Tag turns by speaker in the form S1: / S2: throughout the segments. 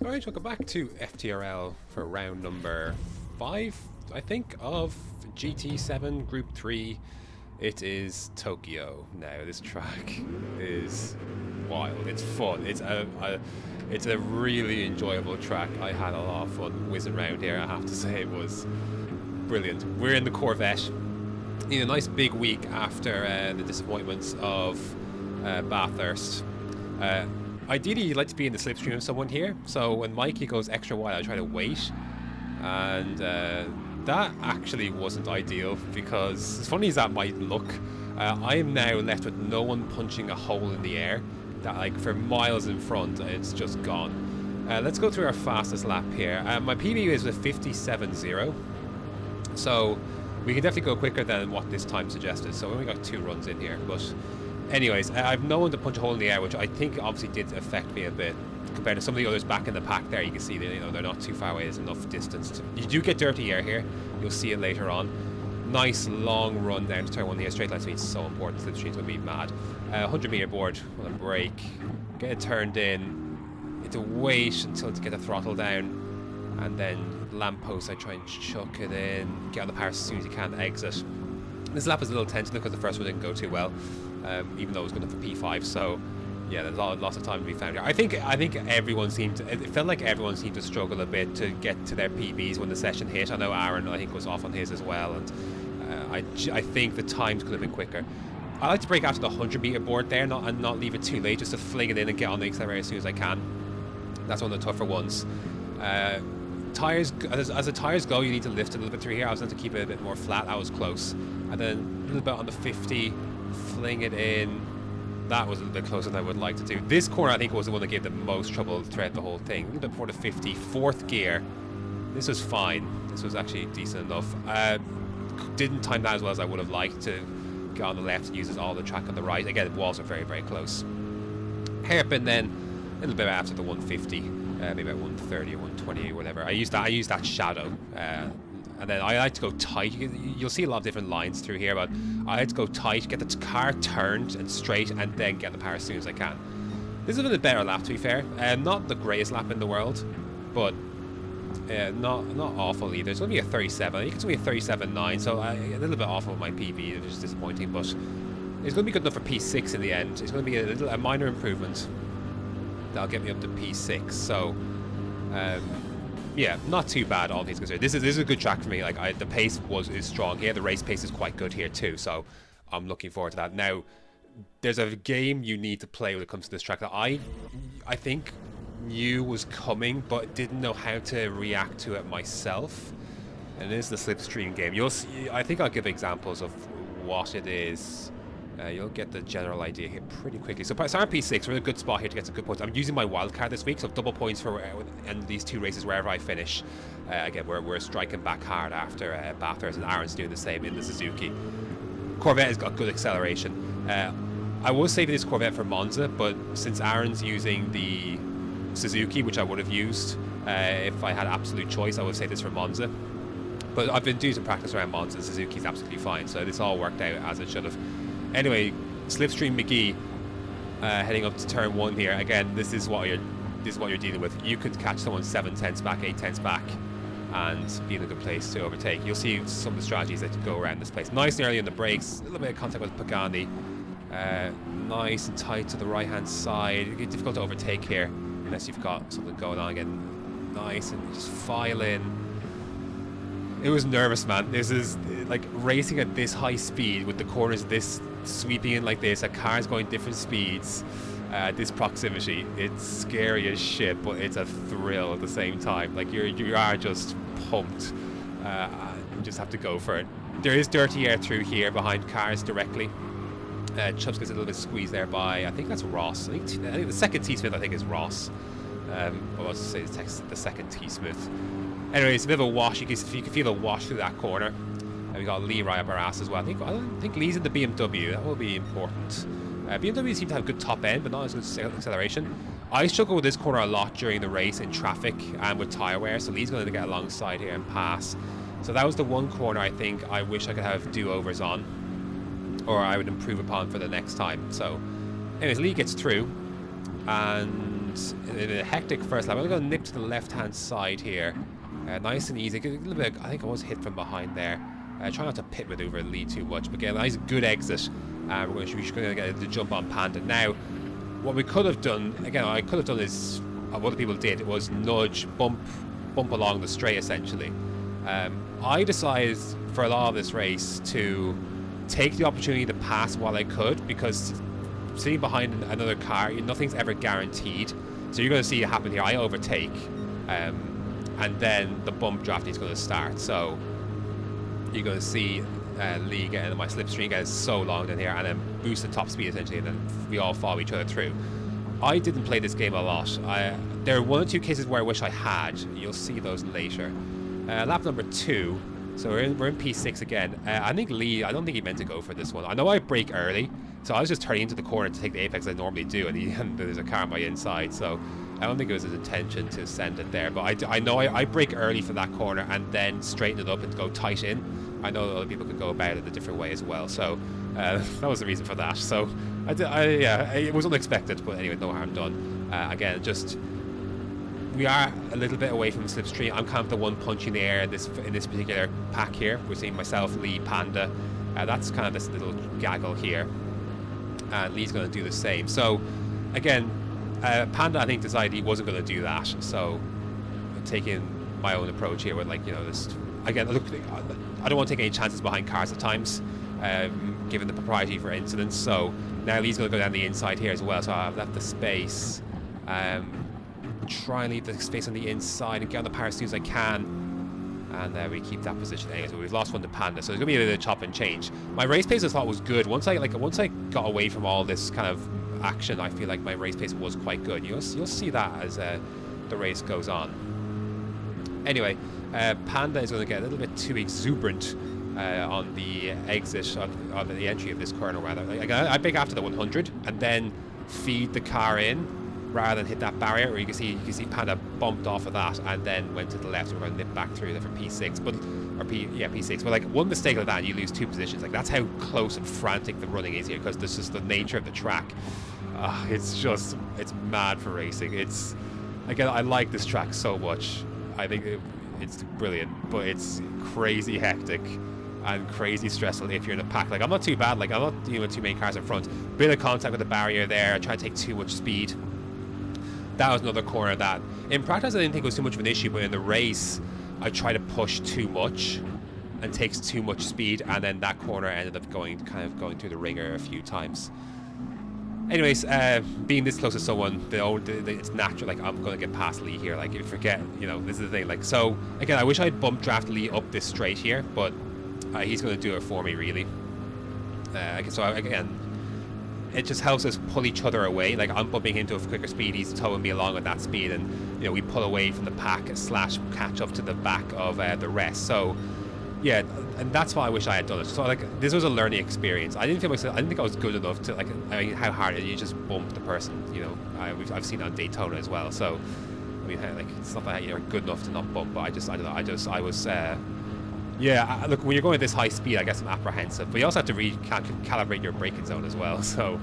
S1: Alright, welcome back to FTRL for round number 5, I think, of GT7 Group 3. It is Tokyo. Now, this track is wild. It's fun. It's a really enjoyable track. I had a lot of fun whizzing around here. I have to say, it was brilliant. We're in the Corvette. In a nice big week after the disappointments of Bathurst. Ideally, you'd like to be in the slipstream of someone here. So when Mikey goes extra wide, I try to wait. And that actually wasn't ideal because, as funny as that might look, I am now left with no one punching a hole in the air. That, like, for miles in front, it's just gone. Let's go through our fastest lap here. My PB is a 57.0. So we can definitely go quicker than what this time suggested. So we only got 2 runs in here. But anyways, I've no one to punch a hole in the air, which I think obviously did affect me a bit compared to some of the others back in the pack. There you can see that, they're not too far away. There's enough distance. You do get dirty air here. You'll see it later on. Nice long run down to turn 1 here. Straight line speed is so important. Slipstream's going to be mad. 100 meter board on a brake. Get it turned in. It's a wait until to get the throttle down. And then lamppost, I try and chuck it in. Get on the power as soon as you can to exit. This lap is a little tense because the first one didn't go too well. Even though it was good enough for P5, so yeah, there's lots of time to be found here. I think everyone seemed to, it felt like everyone seemed to struggle a bit to get to their PBs when the session hit. I know Aaron, I think, was off on his as well, and I think the times could have been quicker. I like to break out to the 100 meter board there, and not leave it too late, just to fling it in and get on the accelerator as soon as I can. That's one of the tougher ones. Tires, as the tires go, you need to lift a little bit through here. I was going to keep it a bit more flat. I was close, and then a little bit on the 50. Fling it in. That was a little bit closer than I would like to do. This corner, I think, was the one that gave the most trouble throughout the whole thing. A little bit before the 50. 4th gear. This was fine. This was actually decent enough. Didn't time that as well as I would have liked to get on the left and uses all the track on the right. Again, the walls are very, very close. Hairpin then, a little bit after the 150. Maybe about 130 or 120 or whatever. I used that shadow. And then I like to go tight. You'll see a lot of different lines through here, but I like to go tight, get the car turned and straight, and then get the power as soon as I can. This is a bit better lap, to be fair. Not the greatest lap in the world, but not awful either. It's going to be a 37. I think it's going to be a 37.9, so a little bit off of my PB, which is disappointing, but it's going to be good enough for P6 in the end. It's going to be a minor improvement that'll get me up to P6. So yeah, not too bad, all things considered. This is a good track for me. Like, the pace is strong here. The race pace is quite good here too, so I'm looking forward to that. Now, there's a game you need to play when it comes to this track that I think knew was coming, but didn't know how to react to it myself. And it is the slipstream game. You'll see. I think I'll give examples of what it is. You'll get the general idea here pretty quickly. So start P6, we're in a good spot here to get some good points. I'm using my wildcard this week, so double points for and these 2 races wherever I finish. Again, we're striking back hard after Bathurst, and Aaron's doing the same in the Suzuki. Corvette has got good acceleration. I was saving this Corvette for Monza, but since Aaron's using the Suzuki, which I would have used if I had absolute choice, I would say this for Monza. But I've been doing some practice around Monza, and Suzuki's absolutely fine, so this all worked out as it should have. Anyway, Slipstream McGee heading up to turn 1 here. Again, this is what you're dealing with. You could catch someone 7/10 back, 8/10 back, and be in a good place to overtake. You'll see some of the strategies that go around this place. Nice and early on the brakes, a little bit of contact with Pagani. Nice and tight to the right-hand side. It's difficult to overtake here unless you've got something going on. Again, nice, and just file in. It was nervous, man. This is like racing at this high speed with the corners this sweeping in like this, a car's going different speeds, this proximity. It's scary as shit, but it's a thrill at the same time. Like, you are just pumped. You just have to go for it. There is dirty air through here behind cars directly. Chubbs gets a little bit squeezed there by, I think that's Ross. I think the second T-Smith, I think, is Ross. I was to say the second T-Smith. Anyway, it's a bit of a wash. You can feel a wash through that corner. And we got Lee right up our ass as well. I don't think Lee's in the BMW. That will be important. BMW seem to have good top end, but not as good acceleration. I struggle with this corner a lot during the race in traffic and with tyre wear, so Lee's going to get alongside here and pass. So that was the one corner I think I wish I could have do-overs on, or I would improve upon for the next time. So anyways, Lee gets through, and and in a hectic first lap, I'm going to nip to the left-hand side here. Nice and easy. A little bit, I think I was hit from behind there. Try not to pit maneuver and lead too much, but again, nice good exit. We're going to get the jump on Panda. Now, what we could have done, again, what I could have done is, what the people did, was nudge, bump along the straight, essentially. I decided for a lot of this race to take the opportunity to pass while I could, because sitting behind another car, nothing's ever guaranteed. So you're going to see it happen here. I overtake, and then the bump draft is going to start. So you're going to see Lee get into my slipstream, get so long down here, and then boost the top speed essentially, and then we all follow each other through. I didn't play this game a lot. There are 1 or 2 cases where I wish I had. You'll see those later. Lap number 2. So we're in P6 again. I think Lee, I don't think he meant to go for this one. I know I brake early, so I was just turning into the corner to take the apex I normally do, and there's a car on my inside, so I don't think it was his intention to send it there. But I know I brake early for that corner and then straighten it up and go tight in. I know other people could go about it a different way as well, so that was the reason for that. So yeah, it was unexpected, but anyway, no harm done. Again, just we are a little bit away from the slipstream. I'm kind of the one punching the air in this particular pack here. We're seeing myself, Lee, Panda. That's kind of this little gaggle here. And Lee's going to do the same. So, again, Panda, I think, decided he wasn't going to do that. So, I'm taking my own approach here with, like, you know, this. Again, look, I don't want to take any chances behind cars at times, given the propriety for incidents. So, now Lee's going to go down the inside here as well. So, I've left the space. Try and leave the space on the inside and get on the power as soon as I can, and we keep that position anyway. So we've lost one to Panda, so there's gonna be a little chop and change. My race pace I thought was good. Once I got away from all this kind of action, I feel like my race pace was quite good. You'll see that as the race goes on. Anyway, Panda is going to get a little bit too exuberant on the exit of the entry of this corner, rather. I brake after the 100 and then feed the car in, rather than hit that barrier, where you can see Panda bumped off of that and then went to the left. We're going to nip back through there for P6, P6. But like one mistake like that, and you lose 2 positions. Like that's how close and frantic the running is here, because this is the nature of the track. It's mad for racing. Again, I like this track so much. I think it's brilliant, but it's crazy hectic and crazy stressful if you're in a pack. Like I'm not too bad. Like I'm not dealing with too many cars in front. Bit of contact with the barrier there. I try to take too much speed. That was another corner that, in practice, I didn't think it was too much of an issue, but in the race, I tried to push too much and takes too much speed, and then that corner ended up going through the ringer a few times. Anyways, being this close to someone, it's natural. Like I'm going to get past Lee here. Like you forget, you know, this is the thing. Like so, again, I wish I'd bump draft Lee up this straight here, but he's going to do it for me, really. Again. It just helps us pull each other away. Like I'm bumping him to a quicker speed, he's towing me along at that speed, and you know we pull away from the pack / catch up to the back of the rest. So yeah, and that's why I wish I had done it. So like this was a learning experience. I didn't think I was good enough to how hard it is. You just bump the person. You know, I've seen it on Daytona as well. So I mean, it's not that you're good enough to not bump, but I was. Look, when you're going at this high speed, I guess I'm apprehensive. But you also have to calibrate your braking zone as well. So,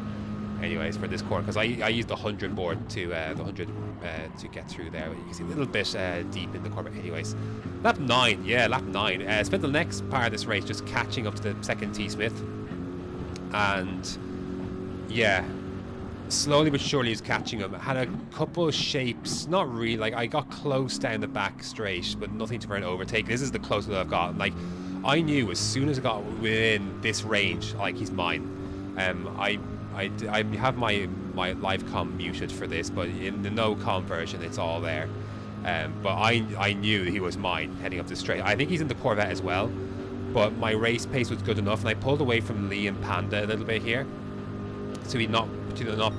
S1: anyways, for this corner, because I used the 100 board to to get through there. You can see a little bit deep in the corner. Anyways, lap 9. Yeah, lap 9. Spent the next part of this race just catching up to the second T Smith, and yeah, slowly but surely is catching him. Had a couple of shapes, not really, like I got close down the back straight, but nothing to for an overtake. This is the closest I've got. Like I knew as soon as I got within this range, like he's mine. I have my live comm muted for this, but in the no comm version it's all there. But I knew that he was mine heading up the straight. I think he's in the Corvette as well, but my race pace was good enough, and I pulled away from Lee and Panda a little bit here, so he'd not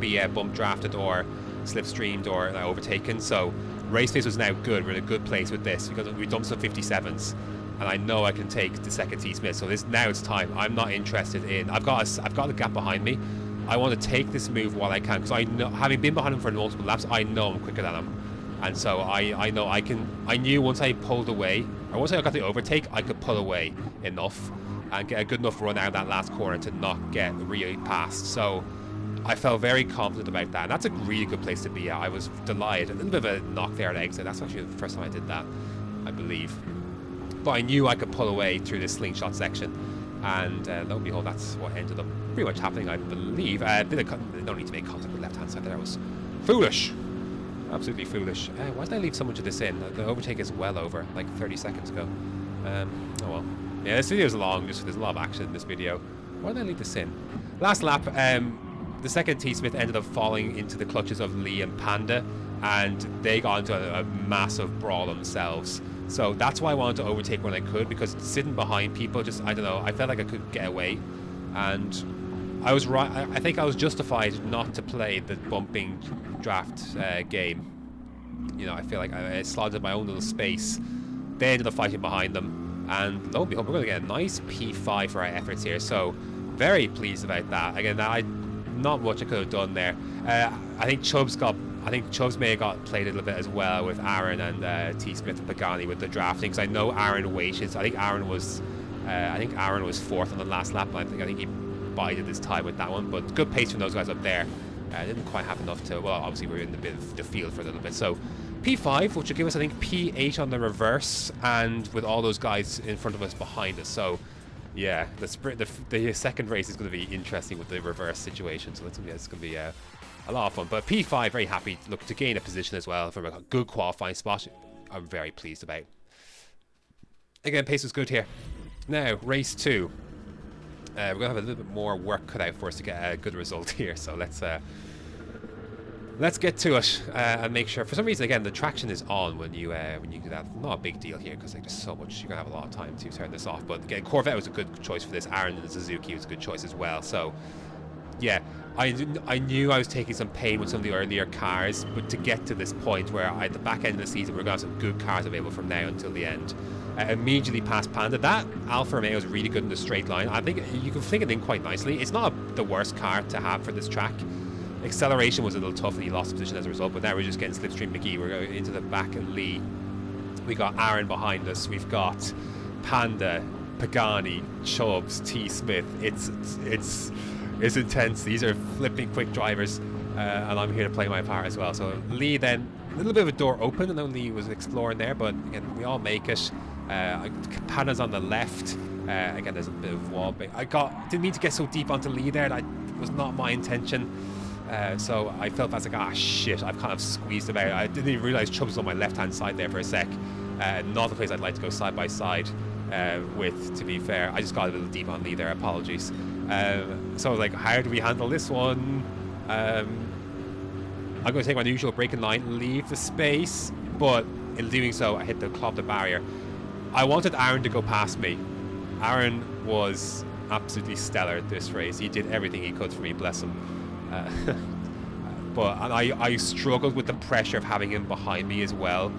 S1: be bump drafted or slipstreamed or overtaken. So race pace was now good. We're in a good place with this because we dumped some 57s, and I know I can take the second T Smith. So now it's time. I'm not interested in. I've got a gap behind me. I want to take this move while I can, because I know, having been behind him for multiple laps, I know I'm quicker than him, and so I know I can. I knew once I pulled away, or once I got the overtake, I could pull away enough and get a good enough run out of that last corner to not get really past. So I felt very confident about that, and that's a really good place to be at. I was delighted. A little bit of a knock there at exit. That's actually the first time I did that, I believe. But I knew I could pull away through this slingshot section, and lo and behold, that's what ended up pretty much happening, I believe. No need to make contact with the left-hand side there. That was foolish. Absolutely foolish. Why did I leave so much of this in? The overtake is well over, like 30 seconds ago. Oh well. Yeah, this video is long, just there's a lot of action in this video. Why did I leave this in? Last lap, the second T-Smith ended up falling into the clutches of Lee and Panda, and they got into a massive brawl themselves. So that's why I wanted to overtake when I could, because sitting behind people, just, I don't know, I felt like I could get away. And I was right. I think I was justified not to play the bumping draft game. You know, I feel like I slotted in my own little space. They ended up fighting behind them, and lo and behold, we're going to get a nice P5 for our efforts here. So very pleased about that. Again, not much I could have done there. I think Chubbs may have got played a little bit as well with Aaron and T Smith and Pagani with the drafting, because I know Aaron waited. I think Aaron was fourth on the last lap. I think he bided his time with that one, but good pace from those guys up there. Didn't quite have enough to. Well, obviously we were in the field for a little bit. So P5, which will give us, I think, P8 on the reverse, and with all those guys in front of us behind us. So yeah, the second race is going to be interesting with the reverse situation. So it's going to be a lot of fun. But P5, very happy to gain a position as well from a good qualifying spot. I'm very pleased about. Again, pace was good here. Now, race 2. We're going to have a little bit more work cut out for us to get a good result here. So let's get to it and make sure. For some reason, again, the traction is on when you do that. Not a big deal here, because like, there's so much. You're going to have a lot of time to turn this off. But again, Corvette was a good choice for this. Aaron and the Suzuki was a good choice as well. So yeah, I knew I was taking some pain with some of the earlier cars, but to get to this point where at the back end of the season we're going to have some good cars available from now until the end. Immediately past Panda. That Alfa Romeo is really good in the straight line. I think you can fling it in quite nicely. It's not the worst car to have for this track. Acceleration was a little tough and he lost position as a result, but now we're just getting Slipstream McGee. We're going into the back of Lee. We got Aaron behind us. We've got Panda, Pagani, Chubbs, T Smith. It's intense. These are flipping quick drivers, and I'm here to play my part as well. So Lee then, a little bit of a door open, and Lee was exploring there, but again, we all make it. Panda's on the left. Again, there's a bit of wall. Didn't mean to get so deep onto Lee there. That was not my intention. So I felt that's like, shit, I've kind of squeezed about. I didn't even realize Chubbs was on my left-hand side there for a sec. Not the place I'd like to go side by side with, to be fair. I just got a little deep on Lee there, apologies. So I was like, how do we handle this one? I'm going to take my usual braking line, leave the space, but in doing so, I hit the barrier. I wanted Aaron to go past me. Aaron was absolutely stellar at this race. He did everything he could for me, bless him. But I struggled with the pressure of having him behind me as well,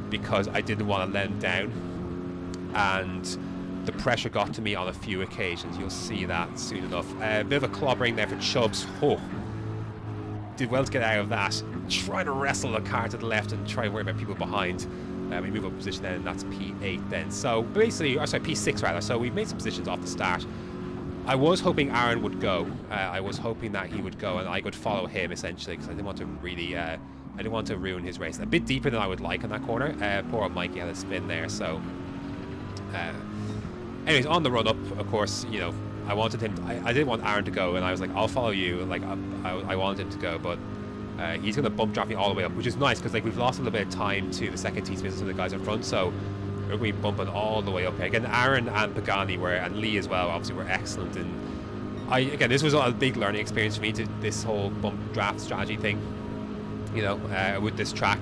S1: because I didn't want to let him down, and the pressure got to me on a few occasions. You'll see that soon enough. A bit of a clobbering there for Chubbs. Did well to get out of that. Trying to wrestle the car to the left and try to worry about people behind. We move up position then, and that's P8 then. So basically, P6 rather. So we've made some positions off the start. I was hoping Aaron would go. I was hoping that he would go and I could follow him essentially, because I didn't want to really, I didn't want to ruin his race. A bit deeper than I would like in that corner. Poor old Mikey had a spin there. So, anyways, on the run up, of course, you know, I wanted him. I didn't want Aaron to go, and I was like, I'll follow you. Like I wanted him to go, but he's going to bump draft me all the way up, which is nice because like we've lost a little bit of time to the second T-Smith to the guys in front, so we're going to be bumping all the way up here. Again, Aaron and Pagani and Lee as well, obviously were excellent. And again, this was a big learning experience for me, to this whole bump draft strategy thing, you know, with this track.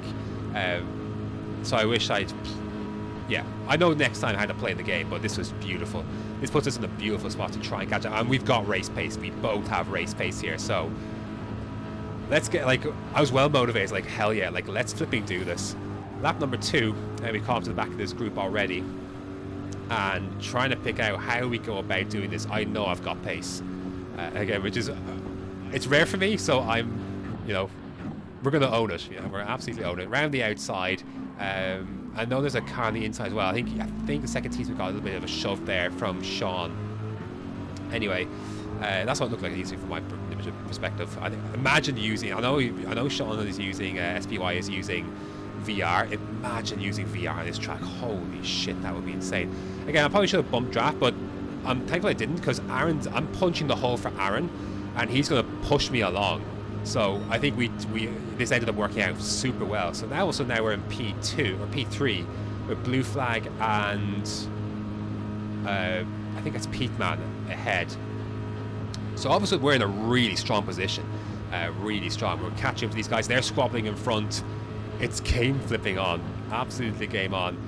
S1: So I wish yeah, I know next time how to play the game, but this was beautiful. This puts us in a beautiful spot to try and catch up. And we've got race pace. We both have race pace here. So let's get, like, I was well motivated. Like, hell yeah, like, let's flipping do this. Lap number 2, and we come to the back of this group already. And trying to pick out how we go about doing this. I know I've got pace. Again, which is, it's rare for me. So I'm, you know, we're going to own it. You know, we're absolutely own it. Around the outside. I know there's a car on the inside as well. I think the second team got a little bit of a shove there from Sean. Anyway, that's what it looked like easy from my image perspective. Imagine using. I know Sean is using SPY is using VR. Imagine using VR on this track. Holy shit, that would be insane. Again, I probably should have bumped draft, but I'm thankful I didn't, because I'm punching the hole for Aaron, and he's going to push me along. So I think this ended up working out super well. So now we're in P2 or P3 with blue flag and I think it's Peatman ahead. So obviously we're in a really strong position, really strong. We're catching up to these guys. They're squabbling in front. It's game flipping on, absolutely game on.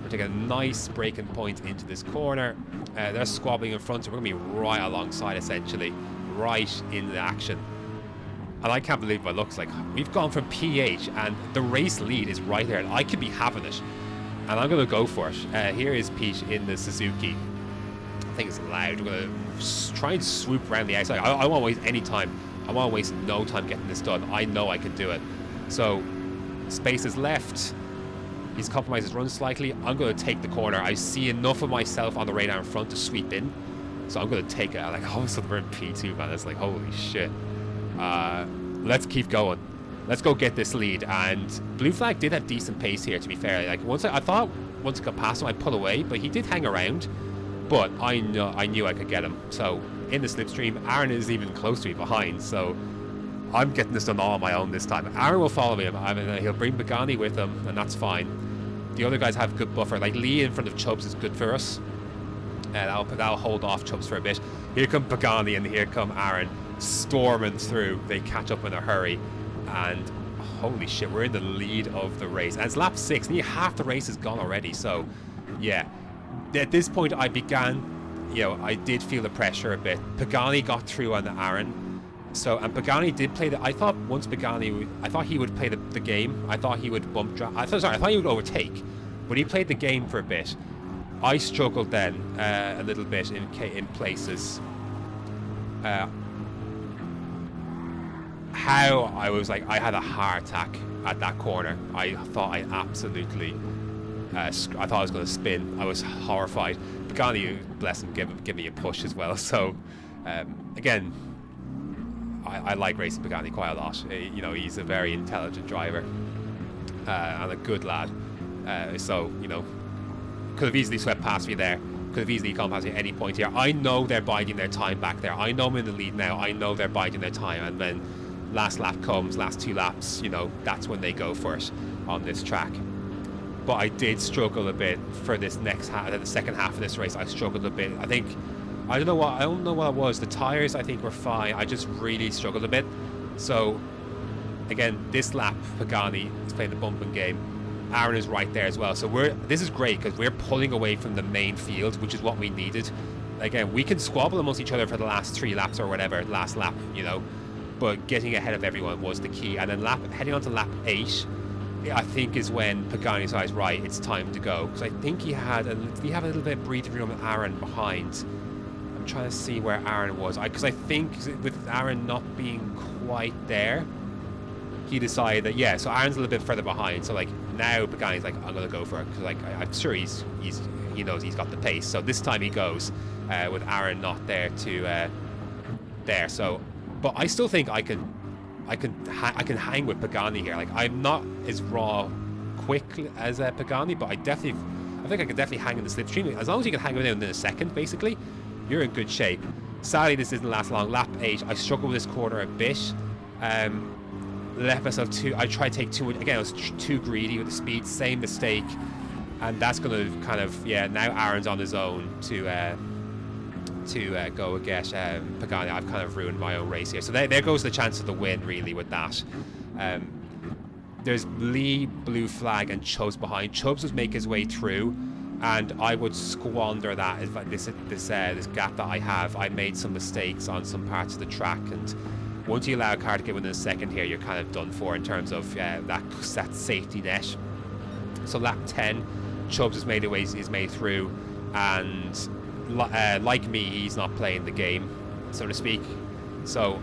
S1: We're taking a nice breaking point into this corner. They're squabbling in front, so we're going to be right alongside, essentially, right in the action. And I can't believe my looks. Like, we've gone from PH, and the race lead is right there, and I could be having it. And I'm going to go for it. Here is Pete in the Suzuki. I think it's loud. We're going to try and swoop around the outside. I won't waste any time. I won't waste no time getting this done. I know I can do it. So, space is left. He's compromised his run slightly. I'm going to take the corner. I see enough of myself on the radar in front to sweep in. So I'm going to take it. Like, all of a sudden we're in P2, man. It's like, holy shit. Let's keep going. Let's go get this lead. And blue flag did have decent pace here, to be fair. Like, I thought once I got past him, I'd pull away, but he did hang around. But I knew I could get him. So in the slipstream, Aaron is even close to me behind. So I'm getting this done all on my own this time. Aaron will follow me. I mean, he'll bring Pagani with him, and that's fine. The other guys have good buffer. Like, Lee in front of Chubbs is good for us. And that'll hold off Chubbs for a bit. Here come Pagani and here come Aaron storming through. They catch up in a hurry. And holy shit, we're in the lead of the race. And it's lap 6. Nearly half the race is gone already. So, yeah. At this point, I did feel the pressure a bit. Pagani got through on Aaron. So, and Pagani did play I thought he would play the game. I thought he would bump drop. I thought he would overtake. But he played the game for a bit. I struggled then a little bit in places. How I was like, I had a heart attack at that corner. I thought I absolutely, I thought I was going to spin. I was horrified. Pagani, bless him, give me a push as well. So, again, I like racing Pagani quite a lot. He's a very intelligent driver and a good lad. So, could have easily swept past me there. Could have easily gone past me at any point here. I know they're biding their time back there. I know I'm in the lead now. I know they're biding their time. And then last lap comes, last 2 laps, that's when they go for it on this track. But I did struggle a bit for this next half, the second half of this race. I struggled a bit. I don't know what it was. The tires, I think, were fine. I just really struggled a bit. So, again, this lap, Pagani is playing the bumping game. Aaron is right there as well. So this is great because we're pulling away from the main field, which is what we needed. Again, we can squabble amongst each other for the last 3 laps or whatever, last lap, but getting ahead of everyone was the key. And then heading on to lap 8, I think is when Pagani decides, right, it's time to go. Because I think he have a little bit of breathing room with Aaron behind. I'm trying to see where Aaron was. Because I think with Aaron not being quite there, he decided that, yeah, so Aaron's a little bit further behind. So, now Pagani's like, I'm going to go for it. Because, I'm sure he knows he's got the pace. So this time he goes with Aaron not there to there. So, but I still think I can hang with Pagani here. I'm not as quick as Pagani, but I think I can definitely hang in the slipstream. As long as you can hang within a second, basically, you're in good shape. Sadly, this doesn't last long. Lap 8, I struggle with this corner a bit. Left myself I tried to take too much. Again, I was too greedy with the speed. Same mistake, and that's going to kind of now Aaron's on his own to go get Pagani. I've kind of ruined my own race here. So there goes the chance of the win, really, with that. There's Lee, blue flag, and Chubbs behind. Chubbs would make his way through, and I would squander that. This gap that I have. I made some mistakes on some parts of the track, and once you allow a car to get within a second here, you're kind of done for in terms of that safety net. So lap 10, Chubbs has made through, and like me, he's not playing the game, so to speak. So,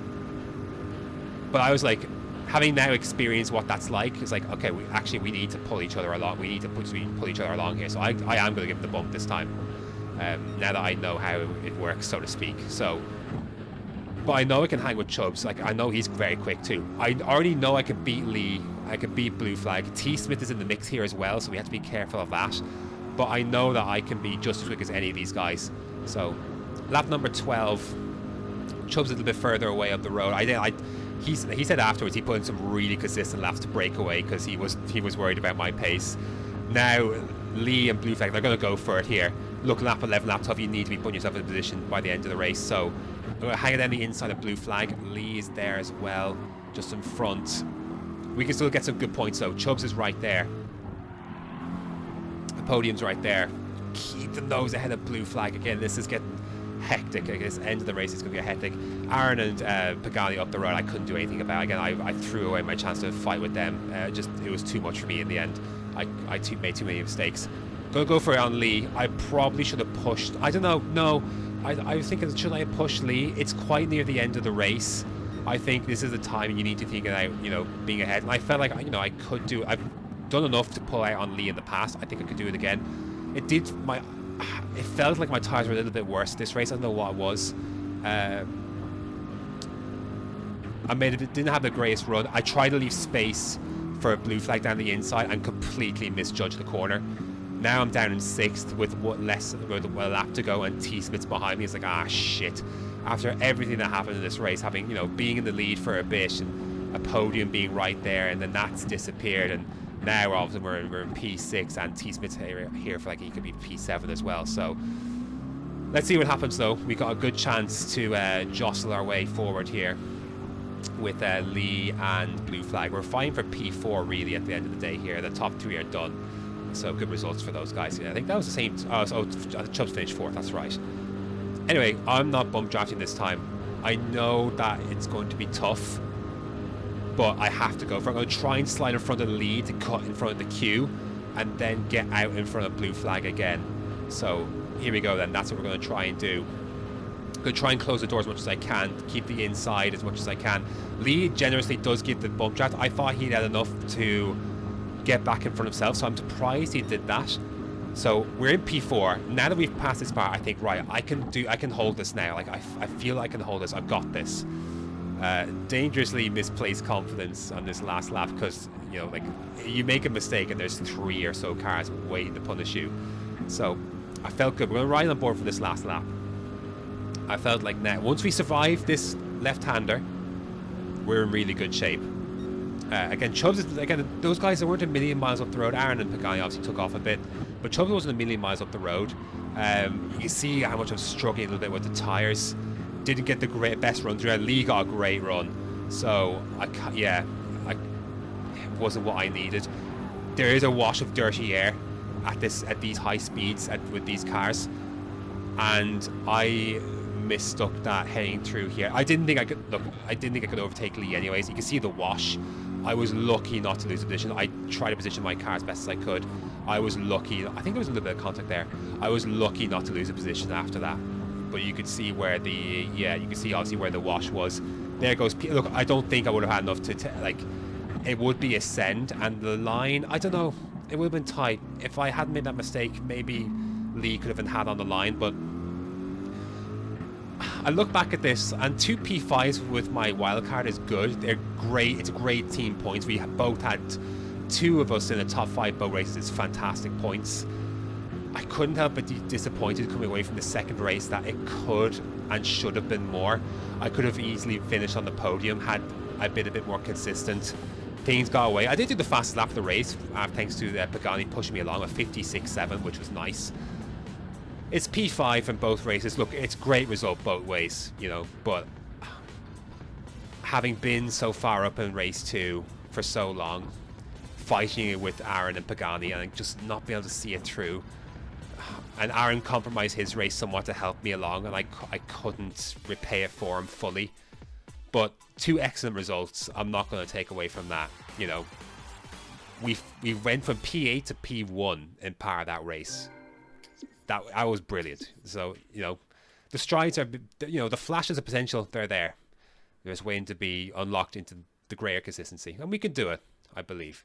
S1: but I was like, having now experienced what that's like, it's like, okay, we need to pull each other along. We need to pull each other along here. So I am going to give the bump this time. Now that I know how it works, so to speak. So But I know I can hang with Chubbs. Like, I know he's very quick too. I already know I can beat Lee. I can beat Blue Flag. T Smith is in the mix here as well, so we have to be careful of that. But I know that I can be just as quick as any of these guys. So, lap number 12. Chubb's a little bit further away up the road. He said afterwards he put in some really consistent laps to break away because he was worried about my pace. Now Lee and Blue Flag, they're going to go for it here. Look, lap 11, lap 12, you need to be putting yourself in a position by the end of the race. So I'm going to hang it down the inside of Blue Flag. Lee is there as well, just in front. We can still get some good points though. Chubbs is right there. The podium's right there. Keep the nose ahead of Blue Flag. Again, this is getting hectic. I guess end of the race is going to get hectic. Aaron and Pagani up the road, I couldn't do anything about. Again, I threw away my chance to fight with them. It was too much for me in the end. I made too many mistakes. Gonna go for it on Lee. I probably should have pushed. I don't know. No, I was thinking, should I have pushed Lee? It's quite near the end of the race. I think this is the time you need to think about, being ahead. And I felt like, I could do. I've done enough to pull out on Lee in the past. I think I could do it again. It felt like my tires were a little bit worse this race. I don't know what it was. Didn't have the greatest run. I tried to leave space for a Blue Flag down the inside and completely misjudged the corner. Now I'm down in 6th with a lap to go, and T Smith's behind me. It's like, shit. After everything that happened in this race, having, being in the lead for a bit and a podium being right there, and then that's disappeared, and now all of a sudden we're in P6, and T Smith's here for, like, he could be P7 as well. So let's see what happens though. We got a good chance to jostle our way forward here with Lee and Blue Flag. We're fighting for P4 really at the end of the day here. The top 3 are done. So good results for those guys. Yeah, I think that was the same. Chubbs finished 4th. That's right. Anyway, I'm not bump drafting this time. I know that it's going to be tough, but I have to go for it. I'm going to try and slide in front of the lead to cut in front of the queue, and then get out in front of Blue Flag again. So here we go then. That's what we're going to try and do. I'm going to try and close the door as much as I can, keep the inside as much as I can. Lee generously does give the bump draft. I thought he'd had enough to get back in front of himself, so I'm surprised he did that. So we're in P4 now that we've passed this part. I think, right, I can hold this now. Like, I feel I can hold this. I've got this. Dangerously misplaced confidence on this last lap, because like, you make a mistake and there's 3 or so cars waiting to punish you. So I felt good. We're going to ride on board for this last lap. I felt like now, once we survive this left-hander, we're in really good shape. Again, Chubbs, those guys that weren't a million miles up the road. Aaron and Pagani obviously took off a bit, but Chubbs wasn't a million miles up the road. You can see how much I'm struggling a little bit with the tires. Didn't get the best run through. Lee got a great run, so it wasn't what I needed. There is a wash of dirty air at these high speeds with these cars, and I mistook that heading through here. I didn't think I could overtake Lee anyways. You can see the wash. I was lucky not to lose a position. I tried to position my car as best as I could. I was lucky. I think there was a little bit of contact there. I was lucky not to lose a position after that. But you could see where you can see obviously where the wash was. There goes. Look, I don't think I would have had enough to it would be a send, and the line, I don't know, it would have been tight. If I hadn't made that mistake, maybe Lee could have been had on the line, but I look back at this, and 2 P5s with my wildcard is good. They're great. It's a great team points. We have both had 2 of us in the top 5 boat races. It's fantastic points. I couldn't help but be disappointed coming away from the second race that it could and should have been more. I could have easily finished on the podium had I been a bit more consistent. Things got away. I did do the fastest lap of the race, thanks to Pagani pushing me along, a 56.7, which was nice. It's P5 in both races. Look, it's great result both ways, but having been so far up in race 2 for so long, fighting it with Aaron and Pagani, and just not being able to see it through. And Aaron compromised his race somewhat to help me along, and I couldn't repay it for him fully. But 2 excellent results. I'm not going to take away from that. We went from P8 to P1 in part of that race. That was brilliant. So, the strides are, the flashes of potential, they're there. They're just waiting to be unlocked into the greater consistency. And we can do it, I believe.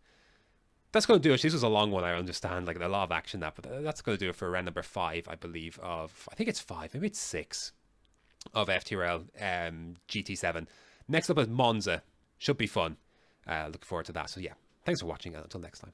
S1: That's going to do it. This was a long one, I understand. Like, a lot of action, but that's going to do it for round number 5, I believe, I think it's 5, maybe it's 6. of FTRL GT7. Next up is Monza. Should be fun. Looking forward to that. So yeah, thanks for watching, and until next time.